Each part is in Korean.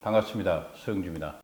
반갑습니다. 소영주입니다.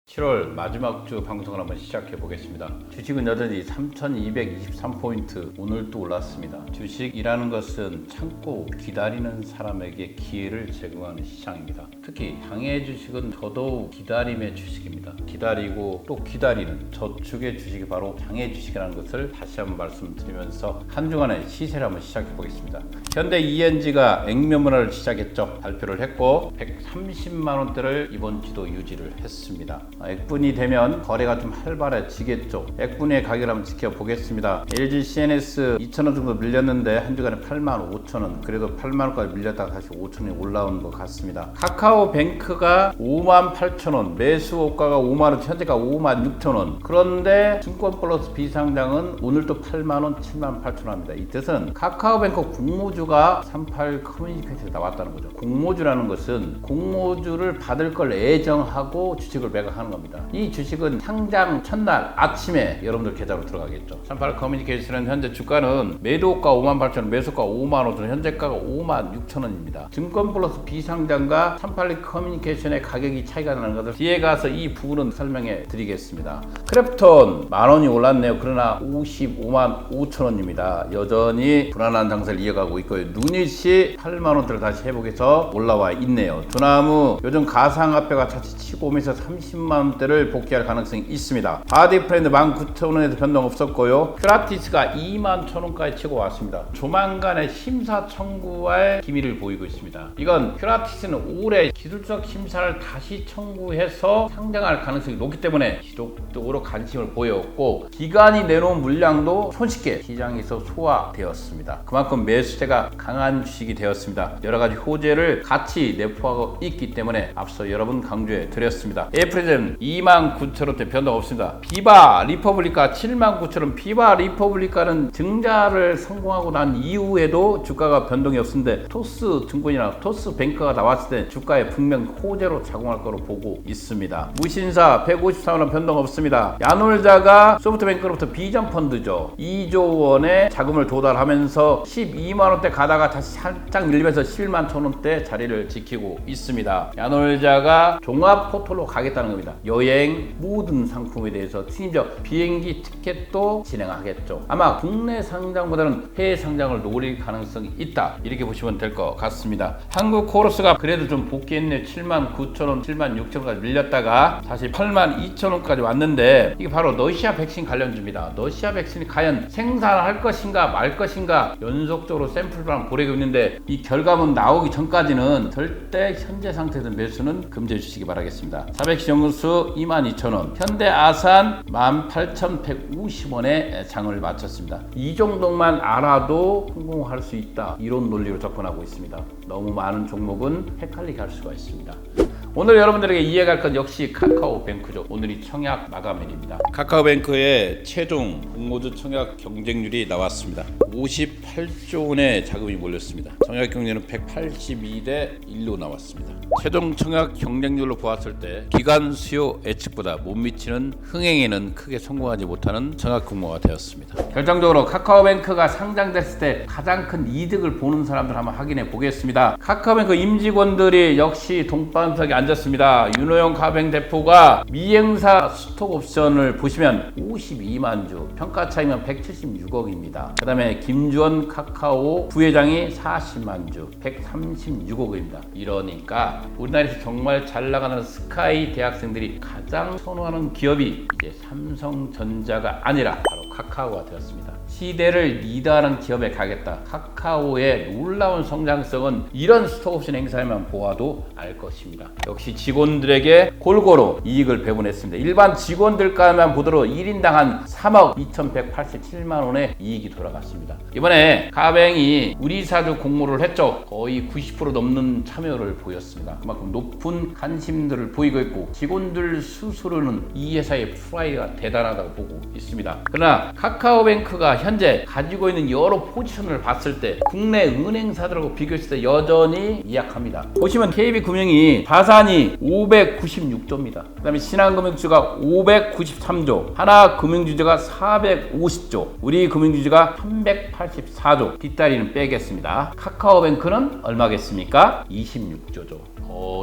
7월 마지막 주 방송을 한번 시작해 보겠습니다. 주식은 여전히 3223포인트 오늘 또 올랐습니다. 주식이라는 것은 참고 기다리는 사람에게 기회를 제공하는 시장입니다. 특히 장외 주식은 더더욱 기다림의 주식입니다. 기다리고 또 기다리는 저축의 주식이 바로 장외 주식이라는 것을 다시 한번 말씀드리면서 한 주간의 시세를 한번 시작해 보겠습니다. 현대 ENG가 액면문화를 시작했죠. 발표를 했고 130만 원대를 이번 주도 유지를 했습니다. 액분이 되면 거래가 좀 활발해지겠죠. 액분의 가격을 한번 지켜보겠습니다. LG CNS 2,000원 정도 밀렸는데 한 주간에 85,000원, 그래도 8만원까지 밀렸다가 다시 5,000원이 올라오는 것 같습니다. 카카오뱅크가 58,000원, 매수호가가 5만원, 현재가 56,000원. 그런데 증권플러스 비상장은 오늘도 8만원, 78,000원입니다. 이 뜻은 카카오뱅크 공모주가 38 커뮤니케이션에 나왔다는 거죠. 공모주라는 것은 공모주를 받을 걸 애정하고 주식을 매각하는 겁니다. 이 주식은 상장 첫날 아침에 여러분들 계좌로 들어가겠죠. 38 커뮤니케이션은 현재 주가는 매도가 58,000원, 매수가 55,000원, 현재가가 56,000원입니다. 증권 플러스 비상장과 38 커뮤니케이션의 가격이 차이가 나는 것을 뒤에 가서 이 부분은 설명해 드리겠습니다. 크래프톤 만원이 올랐네요. 그러나 55만 5천원입니다. 여전히 불안한 장세를 이어가고 있고요. 누닛이 8만원대를 다시 회복해서 올라와 있네요. 두나무 요즘 가상화폐가 차치 치고 오면서 30만원대를 복귀할 가능성이 있습니다. 바디프렌드 19,000원에서 변동 없었고요. 큐라티스가 21,000원까지 치고 왔습니다. 조만간에 심사 청구할 기미를 보이고 있습니다. 이건 큐라티스는 올해 기술적 심사를 다시 청구해서 상장할 가능성이 높기 때문에 지속적으로 관심을 보였고, 기관이 내놓은 물량도 손쉽게 시장에서 소화되었습니다. 그만큼 매수세가 강한 주식이 되었습니다. 여러가지 호재를 같이 내포하고 있기 때문에 앞서 여러 번 강조해 드렸습니다. 에프리즘 29,000원대 변동 없습니다. 비바 리퍼블리카 79,000원. 비바 리퍼블리카는 증자를 성공하고 난 이후에도 주가가 변동이 없는데 토스 증권이나 토스 뱅크가 나왔을 때 주가에 분명 호재로 작용할 거로 보고 있습니다. 무신사 154원 변동 없습니다. 야놀자가 소프트뱅크로부터 비전 펀드죠. 2조 원의 자금을 도달하면서 12만원대 가다가 다시 살짝 밀리면서 11만 1,000원대 자리를 지키고 있습니다. 야놀자가 종합 포털로 가겠다는 겁니다. 여행 모든 상품에 대해서 심지어 비행기 티켓도 진행하겠죠. 아마 국내 상장보다는 해외 상장을 노릴 가능성이 있다, 이렇게 보시면 될 것 같습니다. 한국 코러스가 그래도 좀 복귀했네요. 79,000원, 76,000원까지 밀렸다가 다시 82,000원까지 왔는데, 이게 바로 러시아 백신 관련주입니다. 러시아 백신이 과연 생산할 것인가 말 것인가 연속적으로 샘플만 보내고 있는데, 이 결과문 나오기 전까지는 절대 현재 상태에서 매수는 금지해 주시기 바라겠습니다. 400시 연구수 22,000원, 현대아산 18,150원에 장을 마쳤습니다. 이 정도만 알아도 성공할 수 있다, 이런 논리로 접근하고 있습니다. 너무 많은 종목은 헷갈리게 할 수가 있습니다. 오늘 여러분들에게 이해갈 건 역시 카카오뱅크죠. 오늘이 청약 마감일입니다. 카카오뱅크의 최종 공모주 청약 경쟁률이 나왔습니다. 58조 원의 자금이 몰렸습니다. 청약 경쟁률은 182대 1로 나왔습니다. 최종 청약 경쟁률로 보았을 때 기관 수요 예측보다 못 미치는 흥행에는 크게 성공하지 못하는 청약 공모가 되었습니다. 결정적으로 카카오뱅크가 상장됐을 때 가장 큰 이득을 보는 사람들 한번 확인해 보겠습니다. 카카오뱅크 임직원들이 역시 동반석에 앉았습니다. 윤호영 가뱅 대표가 미행사 스톡옵션을 보시면 52만 주, 평가 차이면 176억입니다. 그 다음에 김주원 카카오 부회장이 40만 주, 136억입니다. 이러니까 우리나라에서 정말 잘 나가는 스카이 대학생들이 가장 선호하는 기업이 이제 삼성전자가 아니라 바로 카카오가 되었습니다. 시대를 리드하는 기업에 가겠다. 카카오의 놀라운 성장성은 이런 스톡옵션 행사에만 보아도 알 것입니다. 역시 직원들에게 골고루 이익을 배분했습니다. 일반 직원들까지만 보더라도 1인당 한 3억 2,187만 원의 이익이 돌아갔습니다. 이번에 가뱅이 우리사주 공모를 했죠. 거의 90% 넘는 참여를 보였습니다. 그만큼 높은 관심들을 보이고 있고, 직원들 스스로는 이 회사의 프라이드가 대단하다고 보고 있습니다. 그러나 카카오뱅크가 현재 가지고 있는 여러 포지션을 봤을 때 국내 은행사들하고 비교했을 때 여전히 미약합니다. 보시면 KB금융이 자산이 596조입니다. 그 다음에 신한금융주가 593조, 하나금융주주가 450조, 우리금융주주가 384조, 뒷다리는 빼겠습니다. 카카오뱅크는 얼마겠습니까? 26조죠.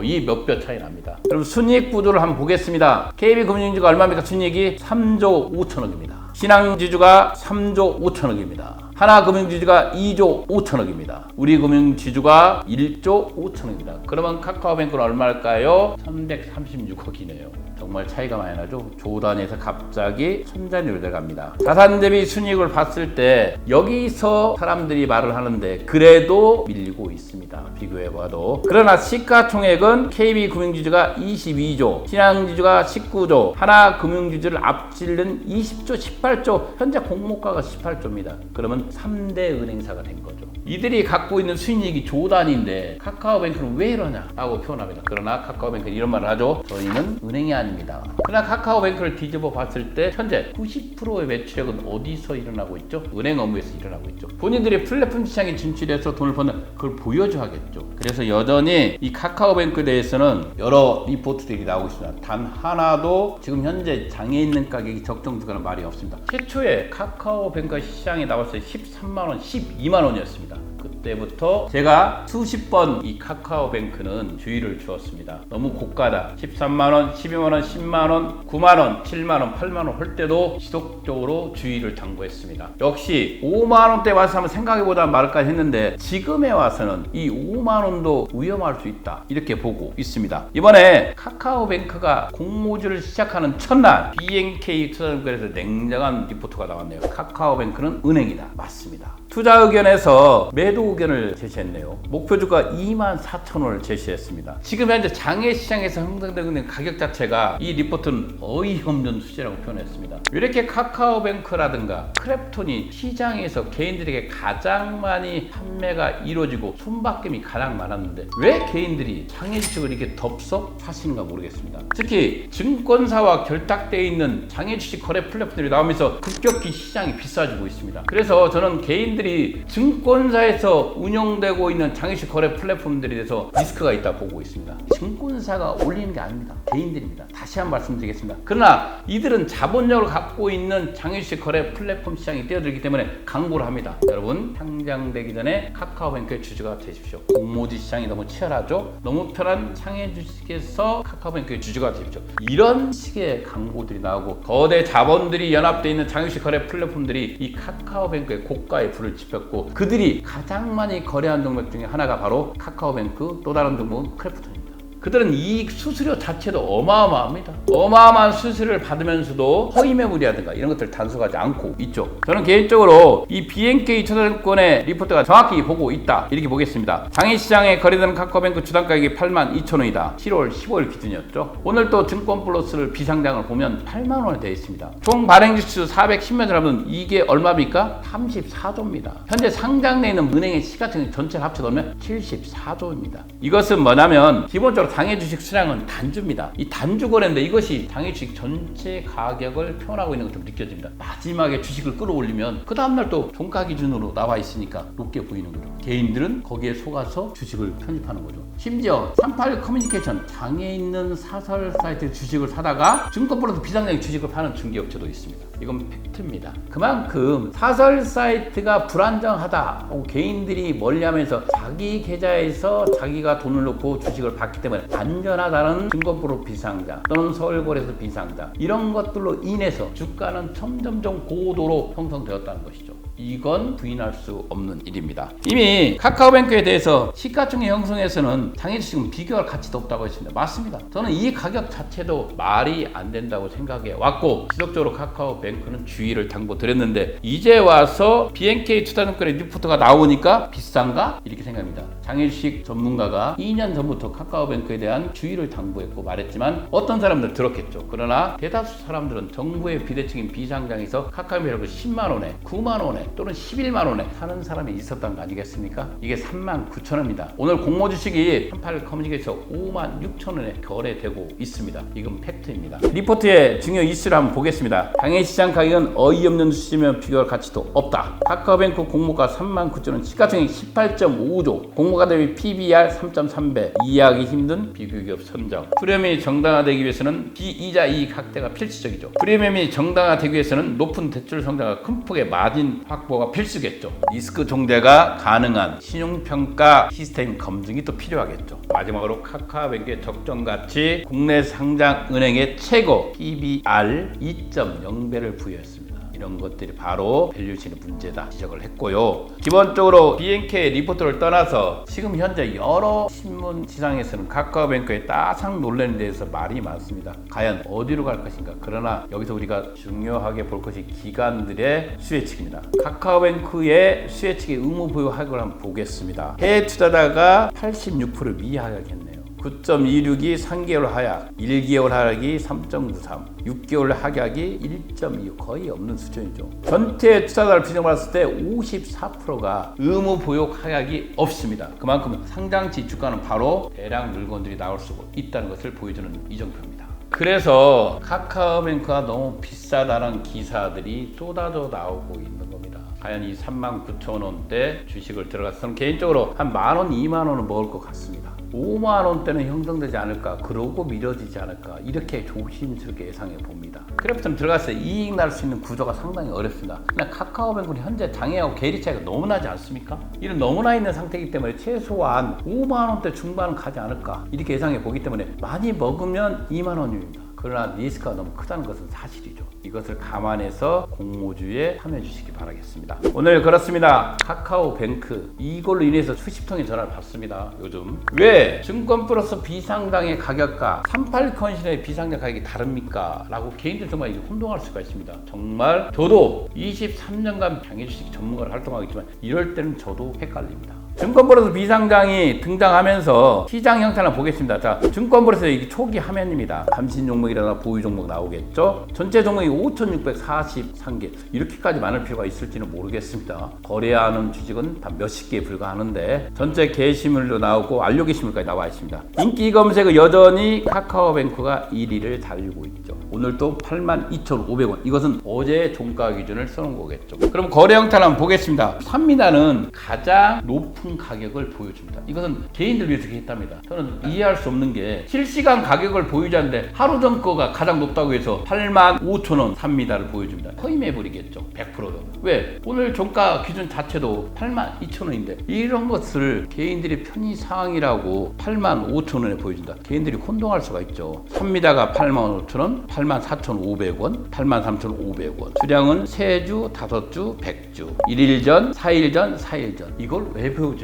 이 몇 배 차이 납니다. 그럼 순이익 구조를 한번 보겠습니다. KB금융주가 얼마입니까? 순이익이 3조 5천억입니다. 신한지주가 3조 5천억입니다. 하나금융지주가 2조 5천억입니다. 우리금융지주가 1조 5천억입니다. 그러면 카카오뱅크는 얼마일까요? 336억이네요. 정말 차이가 많이 나죠. 조 단위에서 갑자기 천자리로 들어갑니다. 자산 대비 순이익을 봤을 때 여기서 사람들이 말을 하는데 그래도 밀리고 있습니다. 비교해봐도. 그러나 시가총액은 KB금융지주가 22조, 신한지주가 19조, 하나금융지주를 앞지른 20조, 18조, 현재 공모가가 18조입니다. 그러면 3대 은행사가 된 거죠. 이들이 갖고 있는 수익률이 조 단위인데 카카오뱅크는 왜 이러냐 라고 표현합니다. 그러나 카카오뱅크는 이런 말을 하죠. 저희는 은행이 아닙니다. 그러나 카카오뱅크를 뒤집어 봤을 때 현재 90%의 매출액은 어디서 일어나고 있죠? 은행 업무에서 일어나고 있죠. 본인들이 플랫폼 시장에 진출해서 돈을 버는 그걸 보여줘야겠죠. 그래서 여전히 이 카카오뱅크에 대해서는 여러 리포트들이 나오고 있습니다. 단 하나도 지금 현재 장에 있는 가격이 적정주가는 말이 없습니다. 최초에 카카오뱅크 시장에 나왔을 때 13만원, 12만원이었습니다. 그때부터 제가 수십 번 이 카카오뱅크는 주의를 주었습니다. 너무 고가다. 13만원, 12만원, 10만원, 9만원, 7만원, 8만원 할 때도 지속적으로 주의를 당부했습니다. 역시 5만원대 와서 한번 생각해보다 말까 했는데 지금에 와서는 이 5만원도 위험할 수 있다. 이렇게 보고 있습니다. 이번에 카카오뱅크가 공모주를 시작하는 첫날 BNK 투자증권에서 냉정한 리포트가 나왔네요. 카카오뱅크는 은행이다. 맞습니다. 투자 의견에서 매도 의견을 제시했네요. 목표주가 24,000원을 제시했습니다. 지금 현재 장외 시장에서 형성되고 있는 가격 자체가 이 리포트는 어이없는 수치라고 표현했습니다. 이렇게 카카오뱅크라든가 크랩톤이 시장에서 개인들에게 가장 많이 판매가 이루어지고 손바뀜이 가장 많았는데 왜 개인들이 장외 주식을 이렇게 덥석 사시는가 모르겠습니다. 특히 증권사와 결탁되어 있는 장외 주식 거래 플랫폼들이 나오면서 급격히 시장이 비싸지고 있습니다. 그래서 저는 개인들이 증권사에서 운영되고 있는 장외식 거래 플랫폼들에 대해서 리스크가 있다 보고 있습니다. 증권사가 올리는 게 아닙니다. 개인들입니다. 다시 한번 말씀드리겠습니다. 그러나 이들은 자본력을 갖고 있는 장외식 거래 플랫폼 시장에 뛰어들기 때문에 강구를 합니다. 여러분 상장되기 전에 카카오뱅크의 주주가 되십시오. 공모주 시장이 너무 치열하죠. 너무 편한 장외 주식에서 카카오뱅크의 주주가 되십시오. 이런 식의 광고들이 나오고 거대 자본들이 연합되어 있는 장외식 거래 플랫폼들이 이 카카오뱅크의 고가의 불을 지폈고 그들이 가장 많이 거래한 종목 중에 하나가 바로 카카오뱅크, 또 다른 종목은 크래프톤입니다. 그들은 이익 수수료 자체도 어마어마합니다. 어마어마한 수수료를 받으면서도 허위 매물이라든가 이런 것들 단속하지 않고 있죠. 저는 개인적으로 이 BNK 투자증권의 리포트가 정확히 보고 있다 이렇게 보겠습니다. 장외시장에 거래되는 카카오뱅크 주당 가격이 82,000원이다. 7월 15일 기준이었죠. 오늘 또 증권플러스를 비상장을 보면 8만원에 되어 있습니다. 총 발행주수 410만 하면 이게 얼마입니까? 34조입니다. 현재 상장되어 있는 은행의 시가총액 전체를 합쳐놓으면 74조입니다. 이것은 뭐냐면 기본적으로 장외주식 수량은 단주입니다. 이 단주 거래인데 이것이 장외주식 전체 가격을 표현하고 있는 것처럼 느껴집니다. 마지막에 주식을 끌어올리면 그 다음날 또 종가 기준으로 나와 있으니까 높게 보이는 거죠. 개인들은 거기에 속아서 주식을 편입하는 거죠. 심지어 38 커뮤니케이션 장에 있는 사설 사이트 주식을 사다가 증권플러스 비상장에 주식을 파는 중개업체도 있습니다. 이건 팩트입니다. 그만큼 사설 사이트가 불안정하다 개인들이 멀리하면서 자기 계좌에서 자기가 돈을 넣고 주식을 받기 때문에 안전하다는 증권프로 비상장 또는 서울거래소 비상장 이런 것들로 인해서 주가는 점점점 고도로 형성되었다는 것이죠. 이건 부인할 수 없는 일입니다. 이미 카카오뱅크에 대해서 시가총액 형성에서는 장외주식은 비교할 가치도 없다고 했습니다. 맞습니다. 저는 이 가격 자체도 말이 안 된다고 생각해 왔고 지속적으로 카카오뱅크는 주의를 당부드렸는데 이제 와서 BNK 투자증권의 리포트가 나오니까 비싼가? 이렇게 생각합니다. 장외주식 전문가가 2년 전부터 카카오뱅크에 대한 주의를 당부했고 말했지만 어떤 사람들은 들었겠죠. 그러나 대다수 사람들은 정부의 비대칭인 비상장에서 카카오뱅크를 10만원에 9만원에 원에 또는 11만 원에 사는 사람이 있었던 거 아니겠습니까? 이게 39,000원입니다. 오늘 공모 주식이 38 커뮤니케이션 56,000원에 거래되고 있습니다. 이건 팩트입니다. 리포트의 중요 이슈를 한번 보겠습니다. 당해 시장 가격은 어이없는 수치면 비교할 가치도 없다. 카카오뱅크 공모가 39,000원, 시가총액 18.5조, 공모가 대비 PBR 3.3배, 이해하기 힘든 비교기업 선정. 프리미엄이 정당화되기 위해서는 비이자 이익 확대가 필수적이죠. 프리미엄이 정당화되기 위해서는 높은 대출 성장과 큰 폭의 마진 확보가 필수겠죠. 리스크 종대가 가능한 신용평가 시스템 검증이 또 필요하겠죠. 마지막으로 카카오뱅크의 적정 가치, 국내 상장 은행의 최고 PBR 2.0배를 부여했습니다. 이런 것들이 바로 밸류에이션의 문제다 지적을 했고요. 기본적으로 BNK 리포트를 떠나서 지금 현재 여러 신문 지상에서는 카카오뱅크의 따상 논란에 대해서 말이 많습니다. 과연 어디로 갈 것인가. 그러나 여기서 우리가 중요하게 볼 것이 기관들의 수혜측입니다. 카카오뱅크의 수혜측의 의무 보유 하락을 한번 보겠습니다. 해외 투자자가 86% 미하락했네요. 9.26이 3개월 하락, 1개월 하락이 3.93, 6개월 하락이 1.2, 거의 없는 수준이죠. 전체 투자자를 비정받았을 때 54%가 의무 보유 하락이 없습니다. 그만큼 상장지 주가는 바로 대량 물건들이 나올 수 있다는 것을 보여주는 이정표입니다. 그래서 카카오뱅크가 너무 비싸다는 기사들이 쏟아져 나오고 있는 겁니다. 과연 이 39,000원대 주식을 들어가서 개인적으로 한 만원, 2만원은 먹을 것 같습니다. 5만원대는 형성되지 않을까, 그러고 미뤄지지 않을까, 이렇게 조심스럽게 예상해 봅니다. 그래프트는 들어가서 이익 날 수 있는 구조가 상당히 어렵습니다. 그냥 카카오뱅크는 현재 장애하고 괴리 차이가 너무 나지 않습니까? 이런 너무나 있는 상태이기 때문에 최소한 5만원대 중반은 가지 않을까, 이렇게 예상해 보기 때문에 많이 먹으면 2만원입니다. 그러나 리스크가 너무 크다는 것은 사실이죠. 이것을 감안해서 공모주에 참여해 주시기 바라겠습니다. 오늘 그렇습니다. 카카오뱅크 이걸로 인해서 수십 통의 전화를 받습니다. 요즘 왜 증권 플러스 비상장의 가격과 38 컨신의 비상장 가격이 다릅니까? 라고 개인들 정말 이게 혼동할 수가 있습니다. 정말 저도 23년간 장애주식 전문가로 활동하고 있지만 이럴 때는 저도 헷갈립니다. 증권버릇 비상장이 등장하면서 시장 형태를 보겠습니다. 자, 증권버릇의 이게 초기 화면입니다. 감신 종목이라나 보유 종목 나오겠죠. 전체 종목이 5,643개. 이렇게까지 많을 필요가 있을지는 모르겠습니다. 거래하는 주식은 다 몇십 개에 불과하는데 전체 게시물도 나오고 완료 게시물까지 나와 있습니다. 인기 검색은 여전히 카카오뱅크가 1위를 달리고 있죠. 오늘도 82,500원. 이것은 어제 종가 기준을 써놓은 거겠죠. 그럼 거래 형태를 한번 보겠습니다. 삽니다는 가장 높은 가격을 보여줍니다. 이것은 개인들 위해서 했답니다. 저는 이해할 수 없는 게 실시간 가격을 보유자인데 하루 전 거가 가장 높다고 해서 85,000원 삽니다를 보여줍니다. 거의 매불이겠죠. 100%도. 왜? 오늘 종가 기준 자체도 82,000원인데 이런 것을 개인들이 편의 사항이라고 85,000원에 보여준다. 개인들이 혼동할 수가 있죠. 삽니다가 85,000원, 84,500원, 83,500원. 수량은 3주, 5주, 100주. 1일 전, 4일 전, 4일 전. 이걸 왜 보여줍니까?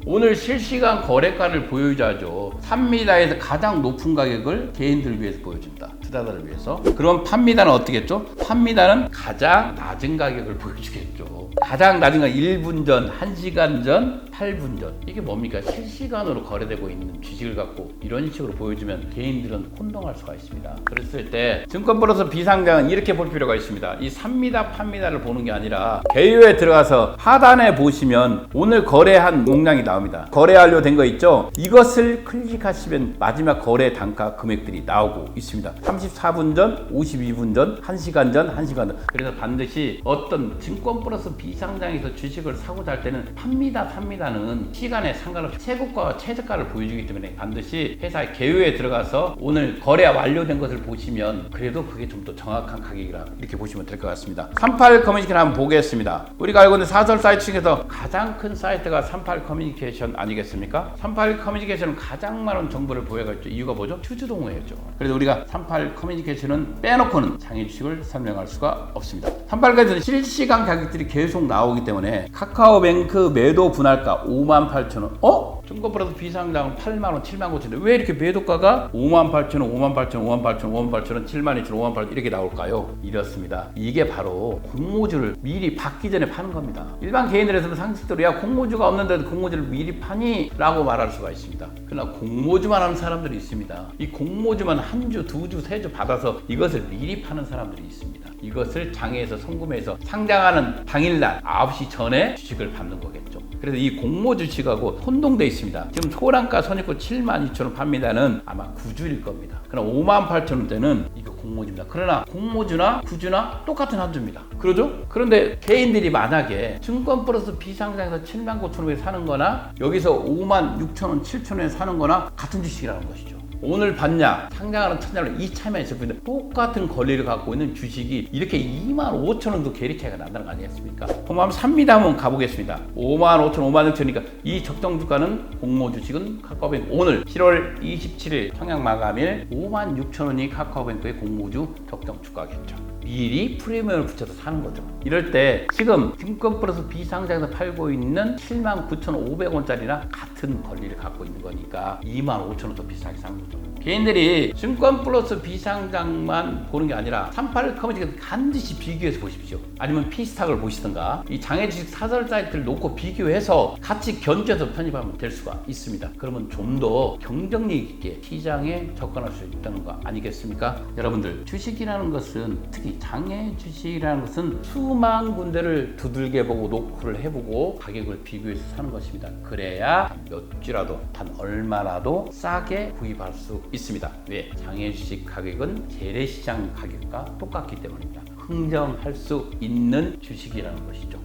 오늘 실시간 거래가를 보유자죠. 삽니다에서 가장 높은 가격을 개인들을 위해서 보여준다. 투자자를 위해서. 그럼 팝니다는 어떻겠죠? 팝니다는 가장 낮은 가격을 보여주겠죠. 가장 낮은 건 1분 전, 1시간 전, 8분 전. 이게 뭡니까? 실시간으로 거래되고 있는 주식을 갖고 이런 식으로 보여주면 개인들은 혼동할 수가 있습니다. 그랬을 때 증권 플러스 비상장은 이렇게 볼 필요가 있습니다. 이 삽니다, 팝니다를 보는 게 아니라 개요에 들어가서 하단에 보시면 오늘 거래한 용량이 나옵니다. 거래 완료된 거 있죠? 이것을 클릭하시면 마지막 거래 단가 금액들이 나오고 있습니다. 34분 전, 52분 전, 1시간 전, 1시간 전. 그래서 반드시 어떤 증권 플러스 비상장에서 주식을 사고자 할 때는 삽니다는 시간에 상관없이 최고가와 최저가를 보여주기 때문에 반드시 회사의 개요에 들어가서 오늘 거래 완료된 것을 보시면 그래도 그게 좀 더 정확한 가격이라 이렇게 보시면 될 것 같습니다. 38 커뮤니케이션 한번 보겠습니다. 우리가 알고 있는 사설 사이트 중에서 가장 큰 사이트가 38 커뮤니케이션 아니겠습니까? 38 커뮤니케이션은 가장 많은 정보를 보유하고 있죠. 이유가 뭐죠? 투주동호회죠. 그래서 우리가 38 커뮤니케이션은 빼놓고는 장애주식을 설명할 수가 없습니다. 38까지는 실시간 가격들이 계속 나오기 때문에 카카오뱅크 매도 분할가 58,000원. 증권 플러스 비상장은 8만 원, 7만 9천인데 왜 이렇게 매도가가 5만 8천 원, 5만 8천 원, 5만 8천 원, 5만 8천 원, 7만 2천 원, 5만 8천 원 이렇게 나올까요? 이렇습니다. 이게 바로 공모주를 미리 받기 전에 파는 겁니다. 일반 개인들에서는 상식적으로 야 공모주가 없는데도 공모주를 미리 파니? 라고 말할 수가 있습니다. 그러나 공모주만 하는 사람들이 있습니다. 이 공모주만 한 주, 두 주, 세 주 받아서 이것을 미리 파는 사람들이 있습니다. 이것을 장에서 송금해서 상장하는 당일날 9시 전에 주식을 받는 거겠죠. 그래서 이 공모 주식하고 혼동돼 있습니다. 지금 소량가 선입고 72,000원 팝니다는 아마 구주일 겁니다. 그러나 58,000원대는 이거 공모주입니다. 그러나 공모주나 구주나 똑같은 한 주입니다. 그러죠? 그런데 개인들이 만약에 증권 플러스 비상장에서 79,500원 사는 거나 여기서 56,000원, 7,000원에 사는 거나 같은 주식이라는 것이죠. 오늘 봤냐? 상장하는 첫날로 이 차이만 있을 뿐인데 똑같은 권리를 갖고 있는 주식이 이렇게 25,000원도 괴리 차이가 난다는 거 아니겠습니까? 그럼 한번 삽니다 한번 가보겠습니다. 55,000원, 56,000원이니까 이 적정 주가는 공모 주식은 카카오뱅크 오늘 7월 27일 청약 마감일 56,000원이 카카오뱅크의 공모주 적정 주가겠죠. 미리 프리미엄을 붙여서 사는 거죠. 이럴 때 지금 증권 플러스 비상장에서 팔고 있는 79,500원짜리나 같은 권리를 갖고 있는 거니까 25,000원 더 비싸게 사는 거죠. 개인들이 증권 플러스 비상장만 보는 게 아니라 38 커뮤니티를 반드시 비교해서 보십시오. 아니면 피스탁을 보시든가 이 장애주식 사설 사이트를 놓고 비교해서 같이 견주해서 편입하면 될 수가 있습니다. 그러면 좀 더 경쟁력 있게 시장에 접근할 수 있다는 거 아니겠습니까? 여러분들 주식이라는 것은 특히 장애 주식이라는 것은 수만 군데를 두들겨 보고 노크를 해보고 가격을 비교해서 사는 것입니다. 그래야 몇 주라도 단 얼마라도 싸게 구입할 수 있습니다. 왜? 장애 주식 가격은 재래시장 가격과 똑같기 때문입니다. 흥정할 수 있는 주식이라는 것이죠.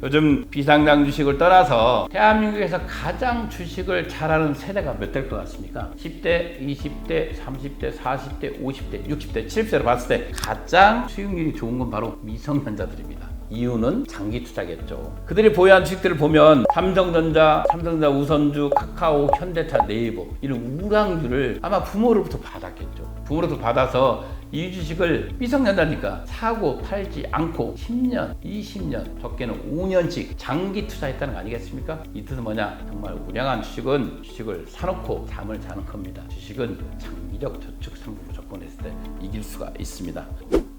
요즘 비상장 주식을 떠나서 대한민국에서 가장 주식을 잘하는 세대가 몇 대일 것 같습니까? 10대, 20대, 30대, 40대, 50대, 60대, 70대로 봤을 때 가장 수익률이 좋은 건 바로 미성년자들입니다. 이유는 장기 투자겠죠. 그들이 보유한 주식들을 보면 삼성전자, 우선주, 카카오, 현대차, 네이버 이런 우량주를 아마 부모로부터 받았겠죠. 부모로부터 받아서 이 주식을 미성년자니까 사고 팔지 않고 10년, 20년, 적게는 5년씩 장기 투자했다는 거 아니겠습니까? 이 뜻은 뭐냐? 정말 우량한 주식을 사놓고 잠을 자는 겁니다. 주식은 장기적 저축 상품으로 접근했을 때 이길 수가 있습니다.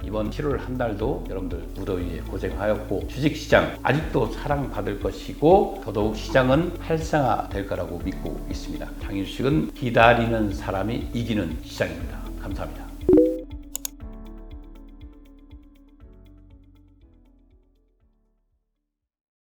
이번 7월 한 달도 여러분들 무더위에 고생하였고 주식시장 아직도 사랑받을 것이고 더더욱 시장은 활성화될 거라고 믿고 있습니다. 장애주식은 기다리는 사람이 이기는 시장입니다. 감사합니다.